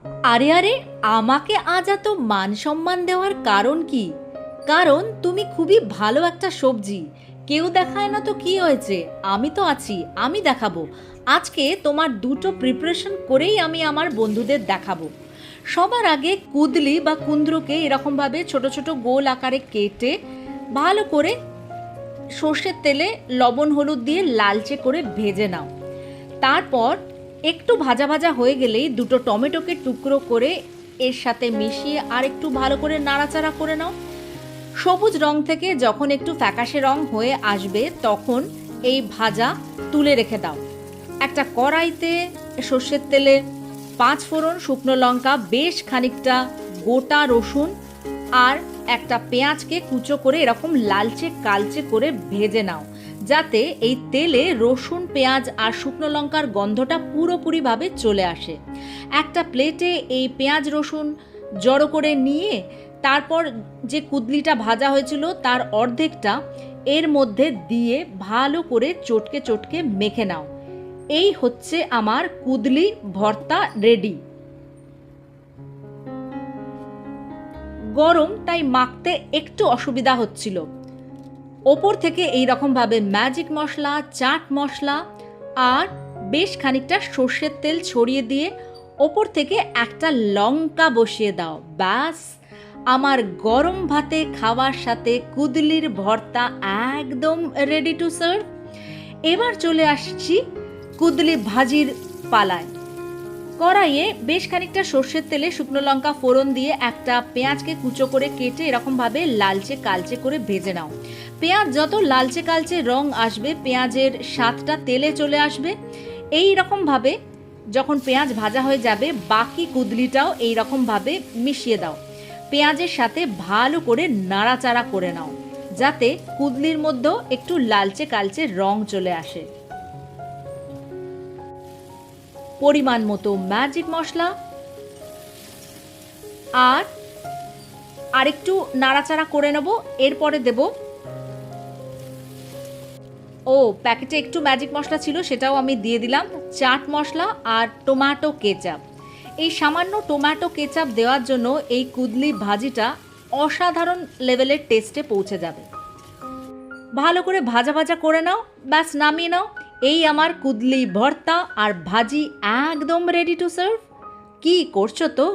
আরে আরে, আমাকে আজ এত মান সম্মান দেওয়ার কারণ কি? কারণ তুমি খুবই ভালো একটা সবজি। কেউ দেখায় না তো কি হয়েছে, আমি তো আছি, আমি দেখাবো। আজকে তোমার দুটো প্রিপারেশন করেই আমি আমার বন্ধুদের দেখাবো। সবার আগে কুদলি বা কুন্দ্রকে এরকমভাবে ছোট ছোট গোল আকারে কেটে ভালো করে সর্ষের তেলে লবণ হলুদ দিয়ে লালচে করে ভেজে নাও। তারপর একটু ভাজা ভাজা হয়ে গেলেই দুটো টমেটোকে টুকরো করে এর সাথে মিশিয়ে আর একটু ভালো করে নাড়াচাড়া করে নাও। সবুজ রং থেকে যখন একটু ফ্যাকাশে রং হয়ে আসবে তখন এই ভাজা তুলে রেখে দাও। একটা কড়াইতে সর্ষের তেলে 5 ফোড়ন, শুকনো লঙ্কা, বেশ খানিকটা গোটা রসুন আর একটা পেঁয়াজকে কুচো করে এরকম লালচে কালচে করে ভেজে নাও, যাতে এই তেলে রসুন, পেঁয়াজ আর শুকনো লঙ্কার গন্ধটা পুরোপুরিভাবে চলে আসে। একটা প্লেটে এই পেঁয়াজ রসুন জড়ো করে নিয়ে তারপর যে কুদলিটা ভাজা হয়েছিল তার অর্ধেকটা এর মধ্যে দিয়ে ভালো করে চটকে চটকে মেখে নাও। এই হচ্ছে আমার কুদলি ভর্তা রেডি। গরম তাই মাখতে একটু অসুবিধা হচ্ছিল। ওপর থেকে এই রকমভাবে ম্যাজিক মশলা, চাট মশলা আর বেশ খানিকটা সর্ষের তেল ছড়িয়ে দিয়ে ওপর থেকে একটা লঙ্কা বসিয়ে দাও। ব্যাস, আমার গরম ভাতে খাওয়ার সাথে কুদলির ভর্তা একদম রেডি টু সার্ভ। এবার চলে আসছি কুদলি ভাজির পালায়। কড়াইয়ে বেশ খানিকটা সর্ষের তেলে শুকনো লঙ্কা ফোড়ন দিয়ে একটা পেঁয়াজকে কুচো করে কেটে এরকমভাবে লালচে কালচে করে ভেজে নাও। পেঁয়াজ যত লালচে কালচে রং আসবে, পেঁয়াজের স্বাদটা তেলে চলে আসবে। এই রকমভাবে যখন পেঁয়াজ ভাজা হয়ে যাবে, বাকি কুদলিটাও এই রকমভাবে মিশিয়ে দাও। পেঁয়াজের সাথে ভালো করে নাড়াচাড়া করে নাও, যাতে কুদলির মধ্যেও একটু লালচে কালচে রং চলে আসে। পরিমাণ মতো ম্যাজিক মশলা আর আরেকটু নাড়াচাড়া করে নেব। এরপরে দেব, প্যাকেটে একটু ম্যাজিক মশলা ছিল সেটাও আমি দিয়ে দিলাম, চাট মশলা আর টমেটো কেচাপ। এই সামান্য টমেটো কেচাপ দেওয়ার জন্য এই কুদলি ভাজিটা অসাধারণ লেভেলের টেস্টে পৌঁছে যাবে। ভালো করে ভাজা ভাজা করে নাও, ব্যাস নামিয়ে নাও। এই আমার কুদলি ভর্তা আর ভাজি একদম রেডি টু সার্ভ। কি করছো তো?